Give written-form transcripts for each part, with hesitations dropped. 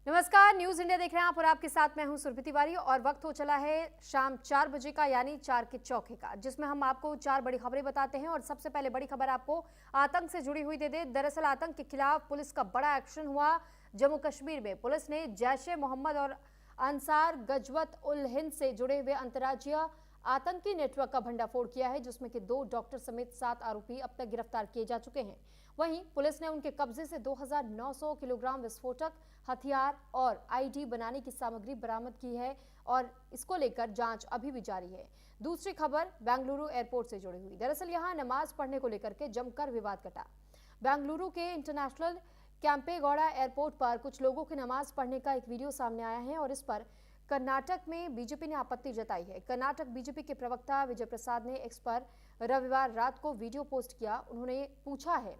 नमस्कार, news India देख रहे हैं आप और आपके साथ मैं हूं सुरभि तिवारी। और वक्त हो चला है शाम 4 बजे का, यानी 4 के चौके का, जिसमें हम आपको 4 बड़ी खबरें बताते हैं। और सबसे पहले बड़ी खबर आपको आतंक से जुड़ी हुई दे दे। दरअसल आतंक के खिलाफ पुलिस का बड़ा एक्शन हुआ। जम्मू कश्मीर में पुलिस ने जैश ए मोहम्मद और अंसार गजवत उल हिंद से जुड़े हुए अंतर्राज्यीय आतंकी नेटवर्क का भंडाफोड़ किया है, जिसमें कि 2 डॉक्टर समेत 7 आरोपी अब तक गिरफ्तार किए जा चुके हैं। वहीं पुलिस ने उनके कब्जे से 2900 किलोग्राम विस्फोटक, हथियार और आईडी बनाने की सामग्री बरामद की है और इसको लेकर जांच अभी भी जारी है। दूसरी खबर बेंगलुरु एयरपोर्ट से जुड़ी हुई। दरअसल यहां नमाज पढ़ने को लेकर के जमकर विवाद कटा। बेंगलुरु के इंटरनेशनल कैंपेगौड़ा एयरपोर्ट पर कुछ लोगों की नमाज पढ़ने का एक वीडियो सामने आया है और इस पर कर्नाटक में बीजेपी ने आपत्ति जताई है। कर्नाटक बीजेपी के प्रवक्ता विजय प्रसाद ने एक्स पर रविवार रात को वीडियो पोस्ट किया। उन्होंने पूछा है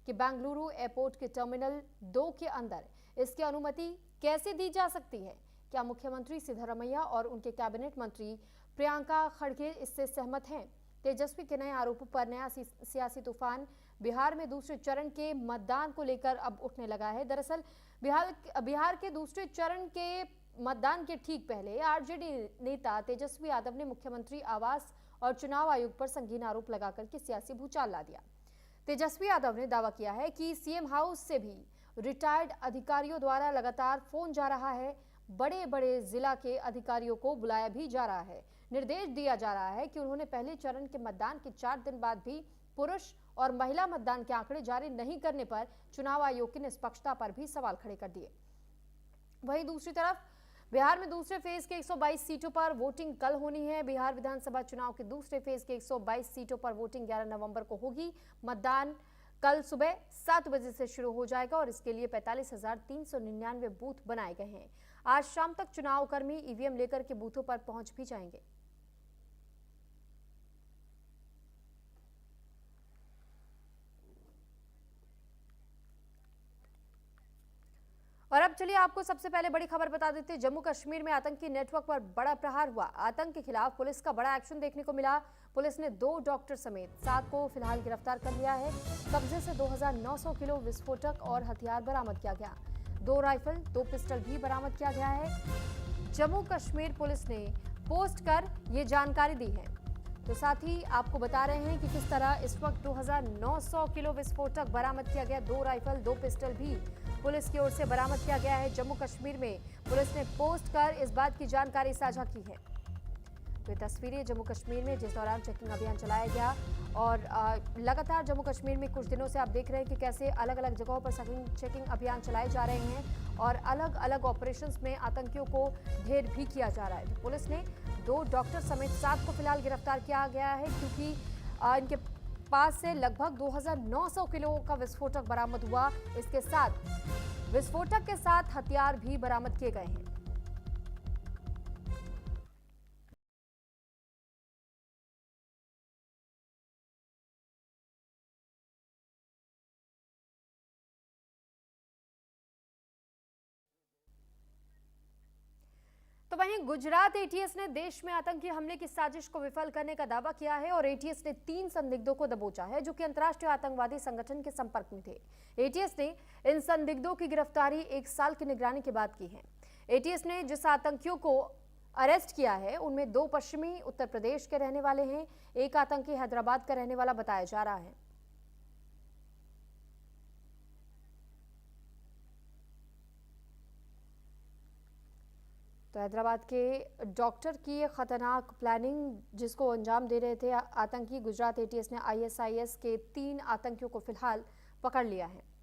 कि बेंगलुरु एयरपोर्ट के टर्मिनल 2 के अंदर इसकी अनुमति कैसे दी जा सकती है। क्या मुख्यमंत्री सिद्धरमैया और उनके कैबिनेट मंत्री प्रियंका खड़गे इससे सहमत हैं। तेजस्वी के नए आरोपों पर नया सियासी तूफान बिहार में दूसरे चरण के मतदान को लेकर अब उठने लगा है। दरअसल बिहार के दूसरे चरण के मतदान के ठीक पहले आरजेडी नेता तेजस्वी यादव ने मुख्यमंत्री आवास और चुनाव आयोग पर संगीन आरोप लगाकर के सियासी भूचाल ला दिया। तेजस्वी यादव ने दावा किया है कि सीएम हाउस से भी रिटायर्ड अधिकारियों द्वारा लगातार फोन जा रहा है। बड़े बड़े जिला के अधिकारियों को बुलाया भी जा रहा है। निर्देश दिया जा रहा है कि उन्होंने पहले चरण के मतदान के 4 दिन बाद भी पुरुष और महिला मतदान के आंकड़े जारी नहीं करने पर चुनाव आयोग की निष्पक्षता पर भी सवाल खड़े कर दिए। वहीं दूसरी तरफ बिहार में दूसरे फेज के 122 सीटों पर वोटिंग कल होनी है। बिहार विधानसभा चुनाव के दूसरे फेज के 122 सीटों पर वोटिंग 11 नवंबर को होगी। मतदान कल सुबह 7 बजे से शुरू हो जाएगा और इसके लिए 45,399 बूथ बनाए गए हैं। आज शाम तक चुनाव कर्मी ईवीएम लेकर के बूथों पर पहुंच भी जाएंगे। और अब चलिए आपको सबसे पहले बड़ी खबर बता देते हैं। जम्मू कश्मीर में आतंकी नेटवर्क पर बड़ा प्रहार हुआ। आतंक के खिलाफ पुलिस का बड़ा एक्शन देखने को मिला। पुलिस ने 2 डॉक्टर समेत 7 को फिलहाल गिरफ्तार कर लिया है। कब्जे से 2900 किलो विस्फोटक और हथियार बरामद किया गया। 2 राइफल, 2 पिस्टल भी बरामद किया गया है। जम्मू कश्मीर पुलिस ने पोस्ट कर ये जानकारी दी है। तो साथ ही आपको बता रहे हैं कि किस तरह इस वक्त 2900 किलो विस्फोटक बरामद किया गया। 2 राइफल, 2 पिस्टल भी पुलिस की ओर से बरामद किया गया है। जम्मू कश्मीर में पुलिस ने पोस्ट कर इस बात की जानकारी साझा की है। तो ये तस्वीरें जम्मू कश्मीर में जिस दौरान चेकिंग अभियान चलाया गया और लगातार जम्मू कश्मीर में कुछ दिनों से आप देख रहे हैं कि कैसे अलग अलग जगहों पर चेकिंग अभियान चलाए जा रहे हैं और अलग अलग ऑपरेशंस में आतंकियों को ढेर भी किया जा रहा है। तो पुलिस ने 2 डॉक्टर समेत 7 को फिलहाल गिरफ्तार किया गया है, क्योंकि इनके पास से लगभग 2900 किलो का विस्फोटक बरामद हुआ। इसके साथ विस्फोटक के साथ हथियार भी बरामद किए गए हैं। तो वहीं गुजरात एटीएस ने देश में आतंकी हमले की साजिश को विफल करने का दावा किया है और एटीएस ने 3 संदिग्धों को दबोचा है, जो कि अंतर्राष्ट्रीय आतंकवादी संगठन के संपर्क में थे। एटीएस ने इन संदिग्धों की गिरफ्तारी 1 साल की निगरानी के बाद की है। एटीएस ने जिस आतंकियों को अरेस्ट किया है उनमें 2 पश्चिमी उत्तर प्रदेश के रहने वाले हैं। एक आतंकी हैदराबाद का रहने वाला बताया जा रहा है। तो हैदराबाद के डॉक्टर की ये खतरनाक प्लानिंग जिसको अंजाम दे रहे थे आतंकी, गुजरात एटीएस ने आईएसआईएस के 3 आतंकियों को फिलहाल पकड़ लिया है।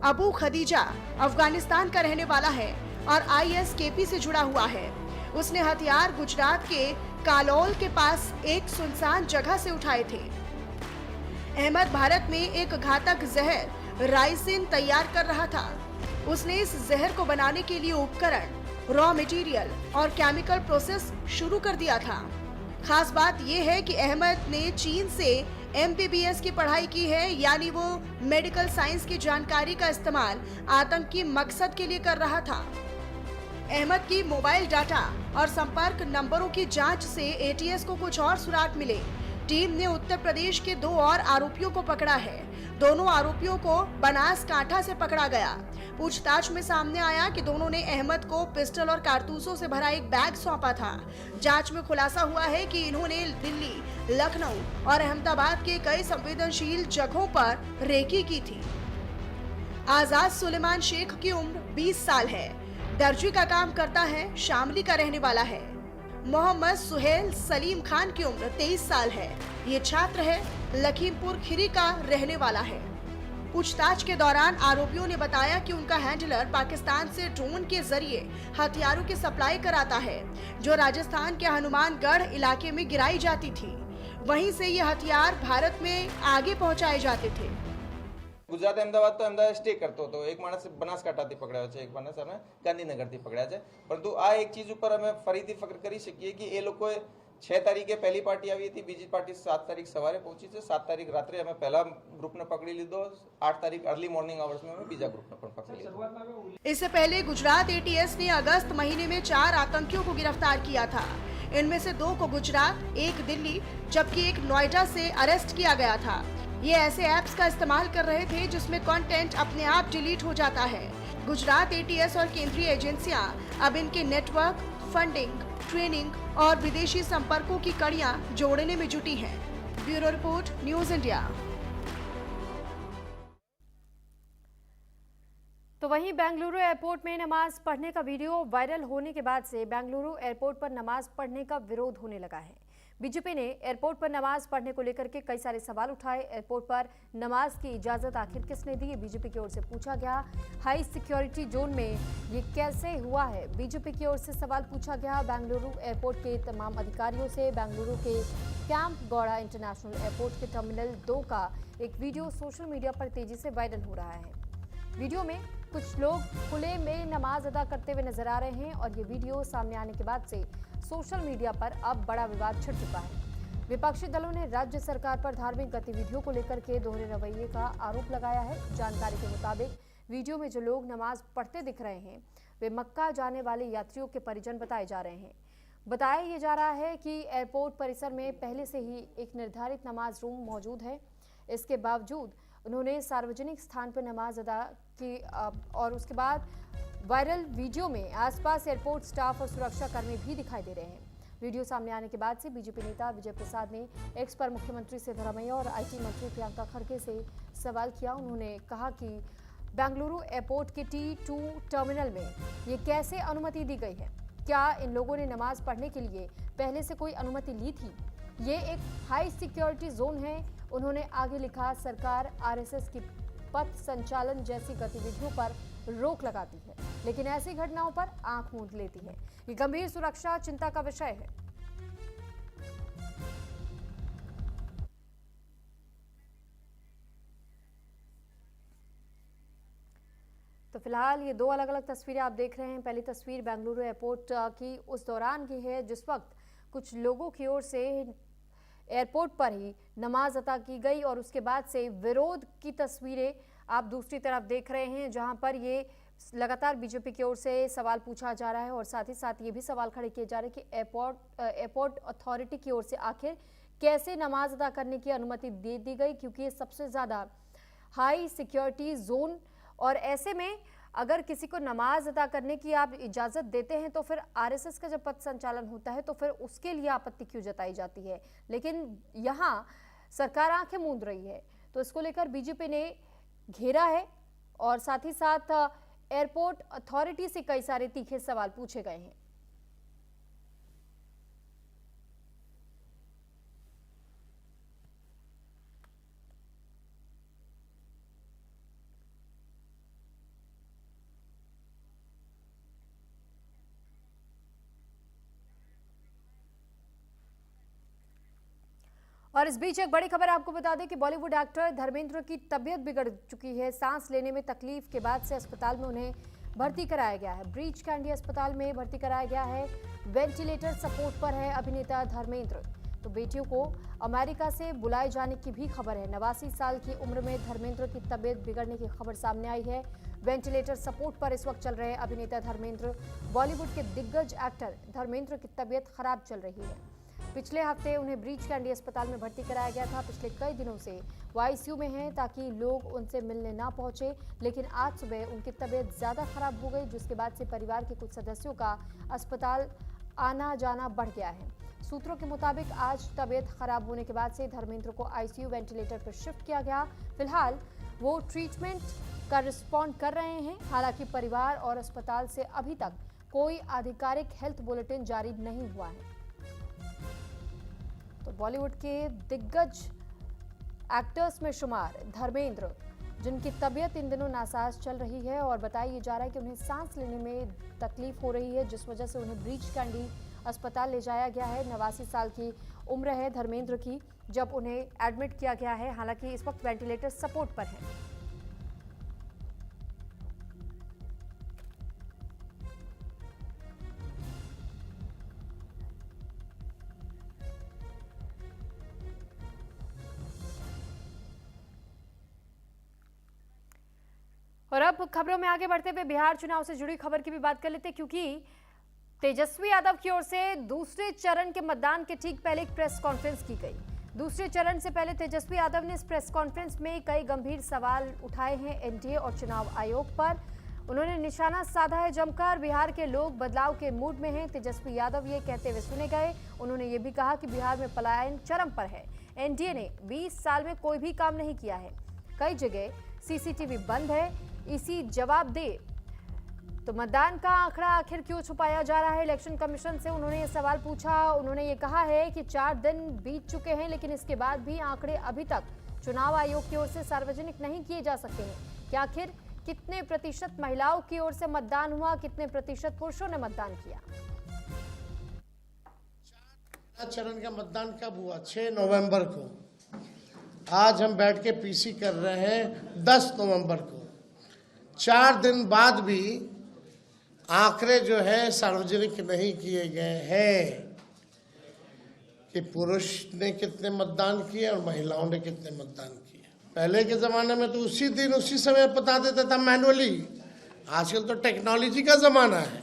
अबू खदीजा अफगानिस्तान का रहने वाला है और ISKP से जुड़ा हुआ है। उसने हथियार गुजरात के कालोल के पास एक सुनसान जगह से उठाए थे। अहमद भारत में एक घातक जहर राइसिन तैयार कर रहा था। उसने इस जहर को बनाने के लिए उपकरण, रॉ मटेरियल और केमिकल प्रोसेस शुरू कर दिया था। खास बात यह है कि अहमद ने चीन से MBBS की पढ़ाई की है, यानी वो मेडिकल साइंस की जानकारी का इस्तेमाल आतंकी मकसद के लिए कर रहा था। अहमद की मोबाइल डाटा और संपर्क नंबरों की जांच से ATS को कुछ और सुराग मिले। टीम ने उत्तर प्रदेश के 2 और आरोपियों को पकड़ा है। दोनों आरोपियों को बनासकांठा से पकड़ा गया। पूछताछ में सामने आया कि दोनों ने अहमद को पिस्टल और कारतूसों से भरा एक बैग सौंपा था। जांच में खुलासा हुआ है कि इन्होंने दिल्ली, लखनऊ और अहमदाबाद के कई संवेदनशील जगहों पर रेकी की थी। आजाद सुलेमान शेख की उम्र 20 साल है। दर्जी का काम करता है, शामली का रहने वाला है। मोहम्मद सुहेल सलीम खान की उम्र 23 साल है। ये छात्र है, लखीमपुर खीरी का रहने वाला है। पूछताछ के दौरान आरोपियों ने बताया कि उनका हैंडलर पाकिस्तान से ड्रोन के जरिए हथियारों की सप्लाई कराता है, जो राजस्थान के हनुमानगढ़ इलाके में गिराई जाती थी। वहीं से ये हथियार भारत में आगे पहुंचाए जाते थे। ગુજરાત અમદાવાદ તો અમદાવાદ સ્ટે કરતો હતો। એક માણસ બનાસકાંઠાથી પકડાયો છે, એક માણસ અમે ગાંધીનગરથી પકડ્યા છે। પરંતુ આ એક ચીજ ઉપર અમે ફરીથી ફક્ર કરી શકીએ કે એ લોકોએ 6 તારીખે પહેલી પાર્ટી આવી હતી, બીજી પાર્ટી 7 તારીખ સવારે પહોંચી છે। 7 તારીખ રાત્રે અમે પહેલા ગ્રુપને પકડી લીધો। 8 તારીખ अर्ली मॉर्निंग आवर्स में અમે બીજા ગ્રુપને પણ પકડી લીધો। इससे पहले गुजरात ATS ने अगस्त महीने में 4 आतंकियों को गिरफ्तार किया था। इनमें से 2 को गुजरात, 1 दिल्ली जबकि 1 नोएडा से अरेस्ट किया गया था। ये ऐसे ऐप्स का इस्तेमाल कर रहे थे जिसमें कंटेंट अपने आप डिलीट हो जाता है। गुजरात ATS और केंद्रीय एजेंसियां अब इनके नेटवर्क, फंडिंग, ट्रेनिंग और विदेशी संपर्कों की कड़ियां जोड़ने में जुटी हैं। Bureau report, news India. तो वहीं बेंगलुरु एयरपोर्ट में नमाज पढ़ने का वीडियो वायरल होने के बाद से बेंगलुरु एयरपोर्ट पर नमाज पढ़ने का विरोध होने लगा है। बीजेपी ने एयरपोर्ट पर नमाज पढ़ने को लेकर के कई सारे सवाल उठाए। एयरपोर्ट पर नमाज की इजाजत आखिर किसने दी, बीजेपी की ओर से पूछा गया। हाई सिक्योरिटी जोन में ये कैसे हुआ है, बीजेपी की ओर से सवाल पूछा गया। बेंगलुरु एयरपोर्ट के तमाम अधिकारियों से। बेंगलुरु के कैंप गौड़ा इंटरनेशनल एयरपोर्ट के टर्मिनल 2 का एक वीडियो सोशल मीडिया पर तेजी से वायरल हो रहा है। वीडियो में कुछ लोग खुले में नमाज अदा करते हुए नजर आ रहे हैं और ये वीडियो सामने आने के बाद से सोशल मीडिया पर अब बड़ा विवाद छिड़ चुका है। विपक्षी दलों ने राज्य सरकार पर धार्मिक गतिविधियों को लेकर के दोहरे रवैये का आरोप लगाया है। जानकारी के मुताबिक वीडियो में जो लोग नमाज पढ़ते दिख रहे हैं वे मक्का जाने वाले यात्रियों के परिजन बताए जा रहे हैं। बताया ये जा रहा है कि एयरपोर्ट परिसर में पहले से ही एक निर्धारित नमाज रूम मौजूद है। इसके बावजूद उन्होंने सार्वजनिक स्थान पर नमाज अदा की और उसके बाद वायरल वीडियो में आसपास एयरपोर्ट स्टाफ और सुरक्षा कर्मी भी दिखाई दे रहे हैं। वीडियो सामने आने के बाद से बीजेपी नेता विजय प्रसाद ने एक्स पर मुख्यमंत्री सिद्धरामैया और IT मंत्री प्रियंका खड़गे से सवाल किया। उन्होंने कहा कि बेंगलुरु एयरपोर्ट के T2 टर्मिनल में ये कैसे अनुमति दी गई है, क्या इन लोगों ने नमाज पढ़ने के लिए पहले से कोई अनुमति ली थी? ये एक हाई सिक्योरिटी जोन है। उन्होंने आगे लिखा, सरकार RSS की पथ संचालन जैसी गतिविधियों पर रोक लगाती है, लेकिन ऐसी घटनाओं पर आंख मूंद लेती है। ये गंभीर सुरक्षा चिंता का विषय है। तो फिलहाल ये 2 अलग अलग तस्वीरें आप देख रहे हैं। पहली तस्वीर बेंगलुरु एयरपोर्ट की उस दौरान की है जिस वक्त कुछ लोगों की ओर से एयरपोर्ट पर ही नमाज अदा की गई और उसके बाद से विरोध की तस्वीरें आप दूसरी तरफ देख रहे हैं, जहां पर ये लगातार बीजेपी की ओर से सवाल पूछा जा रहा है और साथ ही साथ ये भी सवाल खड़े किए जा रहे हैं कि एयरपोर्ट अथॉरिटी की ओर से आखिर कैसे नमाज अदा करने की अनुमति दे दी गई, क्योंकि ये सबसे ज़्यादा हाई सिक्योरिटी जोन और ऐसे में अगर किसी को नमाज अदा करने की आप इजाज़त देते हैं तो फिर RSS का जब पथ संचालन होता है तो फिर उसके लिए आपत्ति क्यों जताई जाती है। लेकिन यहाँ सरकार आंखें मूंद रही है, तो इसको लेकर बीजेपी ने घेरा है और साथ ही साथ एयरपोर्ट अथॉरिटी से कई सारे तीखे सवाल पूछे गए हैं। और इस बीच एक बड़ी खबर आपको बता दें कि बॉलीवुड एक्टर धर्मेंद्र की तबीयत बिगड़ चुकी है। सांस लेने में तकलीफ के बाद से अस्पताल में उन्हें भर्ती कराया गया है। ब्रीच कैंडी अस्पताल में भर्ती कराया गया है। वेंटिलेटर सपोर्ट पर है अभिनेता धर्मेंद्र। तो बेटियों को अमेरिका से बुलाए जाने की भी खबर है। 89 साल की उम्र में धर्मेंद्र की तबीयत बिगड़ने की खबर सामने आई है। वेंटिलेटर सपोर्ट पर इस वक्त चल रहे अभिनेता धर्मेंद्र। बॉलीवुड के दिग्गज एक्टर धर्मेंद्र की तबीयत खराब चल रही है। पिछले हफ्ते उन्हें ब्रीच कैंडी अस्पताल में भर्ती कराया गया था। पिछले कई दिनों से वो आईसीयू में हैं ताकि लोग उनसे मिलने ना पहुंचे, लेकिन आज सुबह उनकी तबीयत ज्यादा खराब हो गई, जिसके बाद से परिवार के कुछ सदस्यों का अस्पताल आना जाना बढ़ गया है। सूत्रों के मुताबिक आज तबीयत खराब होने के बाद से धर्मेंद्र को आईसीयू वेंटिलेटर पर शिफ्ट किया गया। फिलहाल वो ट्रीटमेंट का रिस्पॉन्ड कर रहे हैं। हालांकि परिवार और अस्पताल से अभी तक कोई आधिकारिक हेल्थ बुलेटिन जारी नहीं हुआ है। तो बॉलीवुड के दिग्गज एक्टर्स में शुमार धर्मेंद्र, जिनकी तबीयत इन दिनों नासाज चल रही है और बताया जा रहा है कि उन्हें सांस लेने में तकलीफ हो रही है, जिस वजह से उन्हें ब्रीच कैंडी अस्पताल ले जाया गया है। 89 साल की उम्र है धर्मेंद्र की जब उन्हें एडमिट किया गया है। हालांकि इस वक्त वेंटिलेटर सपोर्ट पर है। और अब खबरों में आगे बढ़ते हुए बिहार चुनाव से जुड़ी खबर की भी बात कर लेते हैं, क्योंकि तेजस्वी यादव की ओर से दूसरे चरण के मतदान के ठीक पहले एक प्रेस कॉन्फ्रेंस की गई। दूसरे चरण से पहले तेजस्वी यादव ने इस प्रेस कॉन्फ्रेंस में कई गंभीर सवाल उठाए हैं एनडीए और चुनाव आयोग पर। उन्होंने निशाना साधा है जमकर। बिहार के लोग बदलाव के मूड में हैं, तेजस्वी यादव ये कहते हुए सुने गए। उन्होंने ये भी कहा कि बिहार में पलायन चरम पर है। एनडीए ने 20 साल में कोई भी काम नहीं किया है। कई जगह सीसीटीवी बंद है। इसी जवाब दे तो मतदान का आंकड़ा आखिर क्यों छुपाया जा रहा है इलेक्शन कमीशन से, उन्होंने ये सवाल पूछा। उन्होंने ये कहा है कि 4 दिन बीत चुके हैं, लेकिन इसके बाद भी आंकड़े अभी तक चुनाव आयोग की ओर से सार्वजनिक नहीं किए जा सकते हैं कि आखिर कितने प्रतिशत महिलाओं की ओर से मतदान हुआ, कितने प्रतिशत पुरुषों ने मतदान किया। चरण का मतदान कब हुआ? 6 नवंबर को। आज हम बैठ के पीसी कर रहे हैं 10 नवंबर को। 4 दिन बाद भी आंकड़े जो है सार्वजनिक नहीं किए गए हैं कि पुरुष ने कितने मतदान किए और महिलाओं ने कितने मतदान किए। पहले के जमाने में तो उसी दिन उसी समय बता देता था मैनुअली। आजकल तो टेक्नोलॉजी का जमाना है।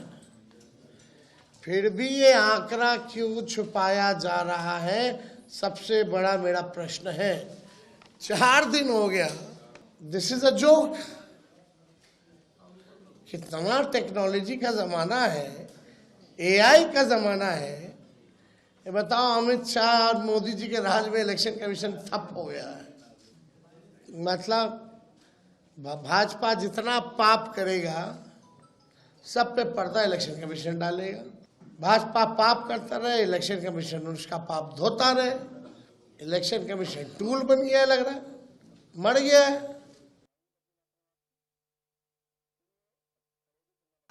फिर भी ये आंकड़ा क्यों छुपाया जा रहा है, सबसे बड़ा मेरा प्रश्न है। 4 दिन हो गया। This is a joke. कितना टेक्नोलॉजी का जमाना है, एआई का जमाना है। ये बताओ, अमित शाह और मोदी जी के राज में इलेक्शन कमीशन ठप हो गया है। मतलब भाजपा जितना पाप करेगा सब पे पर्दा इलेक्शन कमीशन डालेगा। भाजपा पाप करता रहे, इलेक्शन कमीशन उसका पाप धोता रहे। इलेक्शन कमीशन टूल बन गया, लग रहा है मर गया है।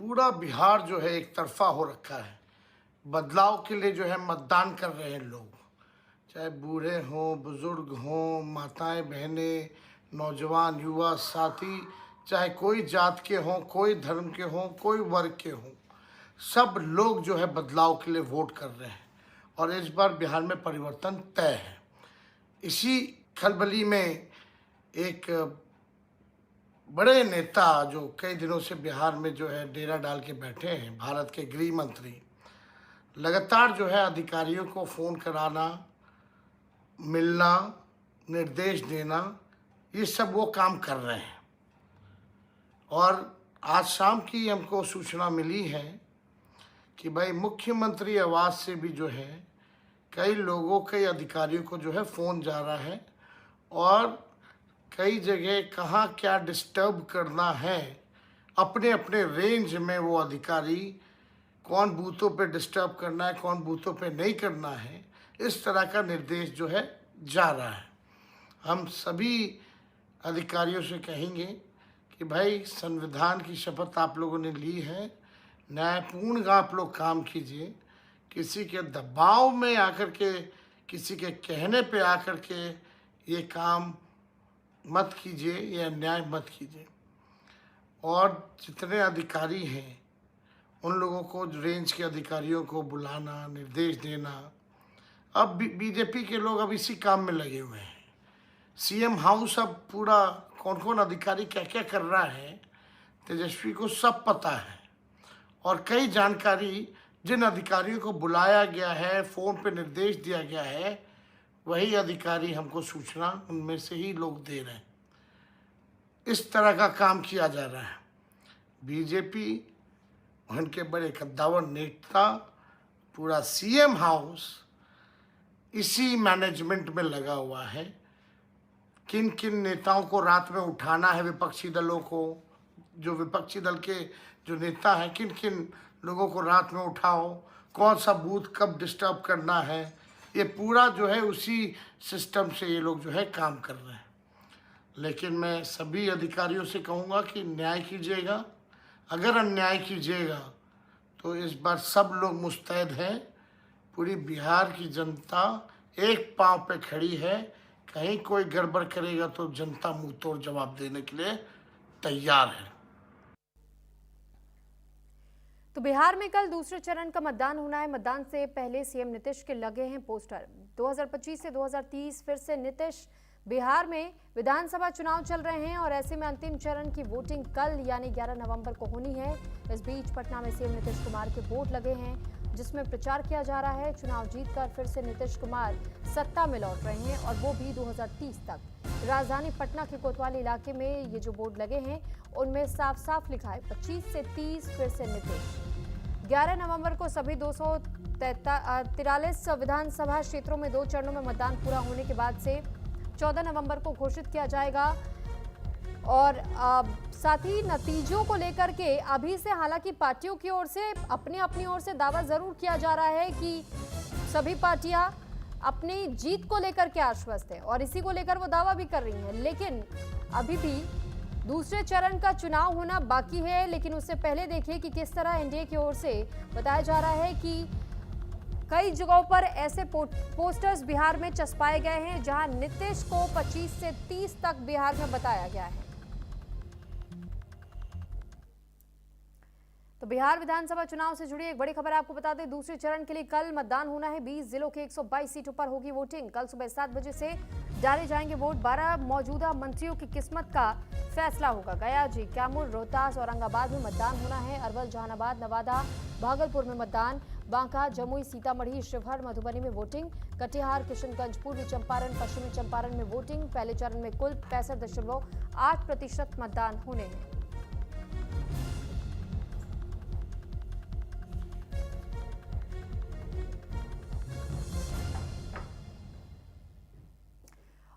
पूरा बिहार जो है एक तरफा हो रखा है। बदलाव के लिए जो है मतदान कर रहे हैं लोग, चाहे बूढ़े हों, बुजुर्ग हों, माताएं बहनें, नौजवान युवा साथी, चाहे कोई जात के हों, कोई धर्म के हों, कोई वर्ग के हों, सब लोग जो है बदलाव के लिए वोट कर रहे हैं। और इस बार बिहार में परिवर्तन तय है। इसी खलबली में एक बड़े नेता जो कई दिनों से बिहार में जो है डेरा डाल के बैठे हैं, भारत के गृह मंत्री, लगातार जो है अधिकारियों को फ़ोन कराना, मिलना, निर्देश देना, ये सब वो काम कर रहे हैं। और आज शाम की हमको सूचना मिली है कि भाई मुख्यमंत्री आवास से भी जो है कई लोगों, कई अधिकारियों को जो है फ़ोन जा रहा है और कई जगह कहाँ क्या डिस्टर्ब करना है, अपने अपने रेंज में वो अधिकारी कौन बूथों पे डिस्टर्ब करना है, कौन बूथों पे नहीं करना है, इस तरह का निर्देश जो है जा रहा है। हम सभी अधिकारियों से कहेंगे कि भाई संविधान की शपथ आप लोगों ने ली है, न्यायपूर्ण आप लोग काम कीजिए। किसी के दबाव में आकर के किसी के कहने पे आकर के ये काम मत कीजिए, ये अन्याय मत कीजिए। और जितने अधिकारी हैं उन लोगों को, रेंज के अधिकारियों को बुलाना, निर्देश देना। अब बीजेपी के लोग अब इसी काम में लगे हुए हैं। सीएम हाउस अब पूरा कौन कौन अधिकारी क्या क्या कर रहा है तेजस्वी को सब पता है। और कई जानकारी जिन अधिकारियों को बुलाया गया है, फ़ोन पे निर्देश दिया गया है, वही अधिकारी हमको सूचना उनमें से ही लोग दे रहे हैं। इस तरह का काम किया जा रहा है। बीजेपी, उनके बड़े कद्दावर नेता, पूरा सीएम हाउस इसी मैनेजमेंट में लगा हुआ है। किन किन नेताओं को रात में उठाना है, विपक्षी दलों को, जो विपक्षी दल के जो नेता हैं, किन किन लोगों को रात में उठाओ, कौन सा बूथ कब डिस्टर्ब करना है, ये पूरा जो है उसी सिस्टम से ये लोग जो है काम कर रहे हैं। लेकिन मैं सभी अधिकारियों से कहूँगा कि न्याय कीजिएगा। अगर अन्याय कीजिएगा तो इस बार सब लोग मुस्तैद हैं। पूरी बिहार की जनता एक पांव पे खड़ी है। कहीं कोई गड़बड़ करेगा तो जनता मुंह तोड़ जवाब देने के लिए तैयार है। तो बिहार में कल दूसरे चरण का मतदान होना है। मतदान से पहले सीएम नीतीश के लगे हैं पोस्टर। 2025 से 2030 फिर से नीतीश। बिहार में विधानसभा चुनाव चल रहे हैं और ऐसे में अंतिम चरण की वोटिंग कल यानी 11 नवंबर को होनी है। इस बीच पटना में सीएम नीतीश कुमार के बोर्ड लगे हैं जिसमें प्रचार किया जा रहा है। चुनाव जीतकर फिर से नीतीश कुमार सत्ता में लौट रहे हैं और वो भी 2030 तक। राजधानी पटना के कोतवाली इलाके में ये जो बोर्ड लगे हैं उनमें साफ साफ लिखा है 25 से 30 फिर से नीतीश। 11 नवंबर को सभी 243 विधानसभा क्षेत्रों में 2 चरणों में मतदान पूरा होने के बाद से 14 नवंबर को घोषित किया जाएगा। और साथ ही नतीजों को लेकर के अभी से हालांकि पार्टियों की ओर से अपनी ओर से दावा जरूर किया जा रहा है कि सभी पार्टियां अपनी जीत को लेकर के आश्वस्त है और इसी को लेकर वो दावा भी कर रही हैं। लेकिन अभी भी दूसरे चरण का चुनाव होना बाकी है। लेकिन उससे पहले देखिए कि किस तरह एनडीए की ओर से बताया जा रहा है कि कई जगहों पर ऐसे पोस्टर्स बिहार में चस्पाए गए हैं जहां नीतीश को 25 से 30 तक बिहार में बताया गया है। तो बिहार विधानसभा चुनाव से जुड़ी एक बड़ी खबर आपको बता दें। दूसरे चरण के लिए कल मतदान होना है। 20 जिलों के 122 सीटों पर होगी वोटिंग। कल सुबह 7 बजे से डाले जाएंगे वोट। 12 मौजूदा मंत्रियों की किस्मत का फैसला होगा। गया, जी, कैमूर, रोहतास, औरंगाबाद में मतदान होना है। अरवल, जहानाबाद, नवादा, भागलपुर में मतदान। बांका, जमुई, सीतामढ़ी, शिवहर, मधुबनी में वोटिंग। कटिहार, किशनगंज, पूर्वी चंपारण, पश्चिमी चंपारण में वोटिंग। पहले चरण में कुल 65.8% मतदान होने हैं।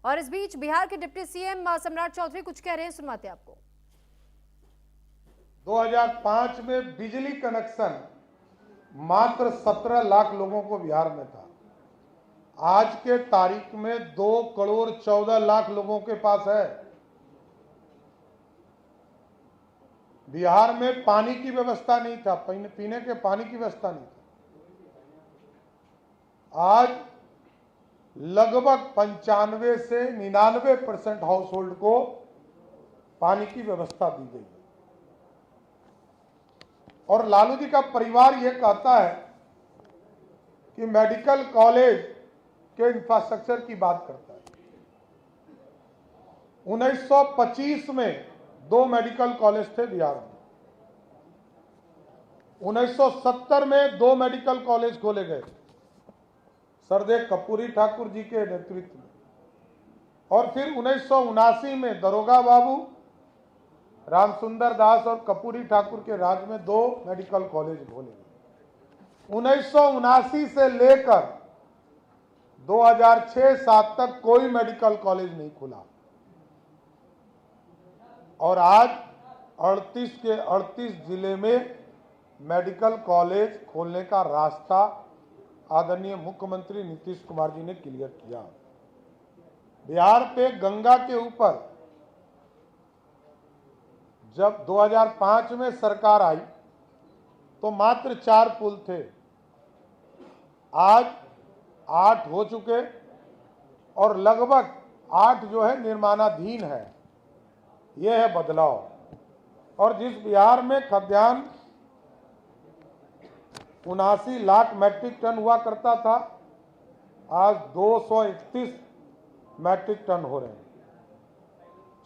और इस बीच बिहार के डिप्टी सीएम सम्राट चौधरी कुछ कह रहे हैं, सुनवाते आपको। 2005 में बिजली कनेक्शन मात्र 17 लाख लोगों को बिहार में था। आज के तारीख में 2 करोड़ 14 लाख लोगों के पास है। बिहार में पानी की व्यवस्था नहीं था, पीने के पानी की व्यवस्था नहीं था। आज लगभग 95 से 99% हाउस होल्ड को पानी की व्यवस्था दी गई है। और लालू जी का परिवार यह कहता है कि मेडिकल कॉलेज के इंफ्रास्ट्रक्चर की बात करता है। 1925 में 2 मेडिकल कॉलेज थे बिहार में। 1970 में 2 मेडिकल कॉलेज खोले गए सरदेव कपूरी ठाकुर जी के नेतृत्व में। और फिर 1979 में दरोगा बाबू, रामसुंदर दास और कपूरी ठाकुर के राज में 2 मेडिकल कॉलेज खोले गए। 1979 से लेकर 2006-07 तक कोई मेडिकल कॉलेज नहीं खुला। और आज 38 के 38 जिले में मेडिकल कॉलेज खोलने का रास्ता आदरणीय मुख्यमंत्री नीतीश कुमार जी ने क्लियर किया। बिहार पे गंगा के ऊपर जब 2005 में सरकार आई तो मात्र 4 पुल थे। आज 8 हो चुके और लगभग 8 जो है निर्माणाधीन है। ये है बदलाव। और जिस बिहार में खाद्यान्न 79 लाख मैट्रिक टन हुआ करता था, आज 231 मैट्रिक टन हो रहे हैं।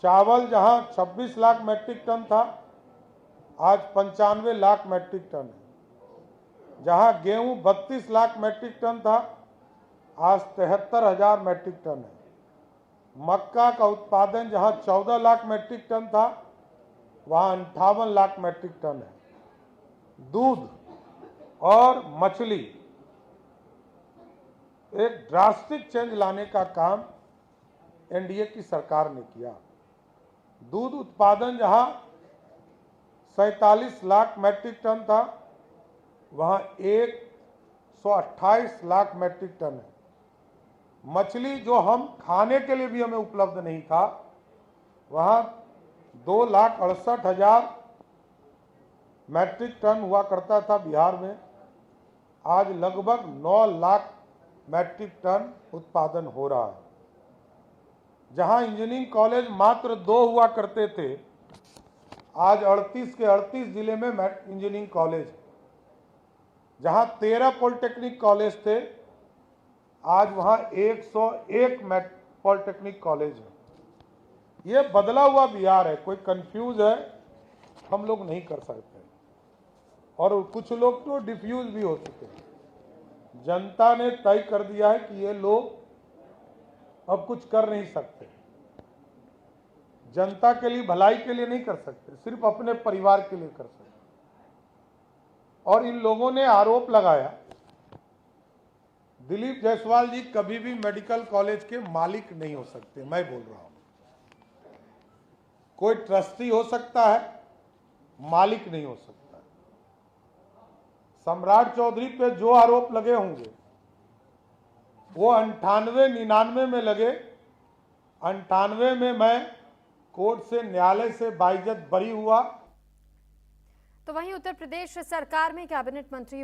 चावल जहां 26 लाख मैट्रिक टन था, आज 95 लाख मैट्रिक टन है। जहां गेहूं 32 लाख मैट्रिक टन था, आज 73,000 मैट्रिक टन है। मक्का का उत्पादन जहां 14 लाख मैट्रिक टन था, वहां 58 लाख मैट्रिक टन है। दूध और मछली, एक ड्रास्टिक चेंज लाने का काम एनडीए की सरकार ने किया। दूध उत्पादन जहां 47 लाख मैट्रिक टन था, वहां 128 लाख मैट्रिक टन है। मछली जो हम खाने के लिए भी हमें उपलब्ध नहीं था, वहां 2,68,000 मैट्रिक टन हुआ करता था बिहार में, आज लगभग 9 लाख मैट्रिक टन उत्पादन हो रहा है। जहां इंजीनियरिंग कॉलेज मात्र 2 हुआ करते थे, आज 38 के 38 जिले में इंजीनियरिंग कॉलेज है। जहां 13 पॉलिटेक्निक कॉलेज थे, आज वहां 101 पॉलिटेक्निक कॉलेज है। ये बदला हुआ बिहार है। कोई कंफ्यूज है, हम लोग नहीं कर सकते, और कुछ लोग तो डिफ्यूज भी हो चुके हैं। जनता ने तय कर दिया है कि ये लोग अब कुछ कर नहीं सकते। जनता के लिए, भलाई के लिए नहीं कर सकते, सिर्फ अपने परिवार के लिए कर सकते। और इन लोगों ने आरोप लगाया, दिलीप जायसवाल जी कभी भी मेडिकल कॉलेज के मालिक नहीं हो सकते। मैं बोल रहा हूं, कोई ट्रस्टी हो सकता है, मालिक नहीं हो सकता। सम्राट चौधरी पे जो आरोप लगे होंगे, वो 98-99 में लगे। 98 में मैं कोर्ट से, न्यायालय से बाइज्जत बरी हुआ। तो वहीं उत्तर प्रदेश सरकार में कैबिनेट मंत्री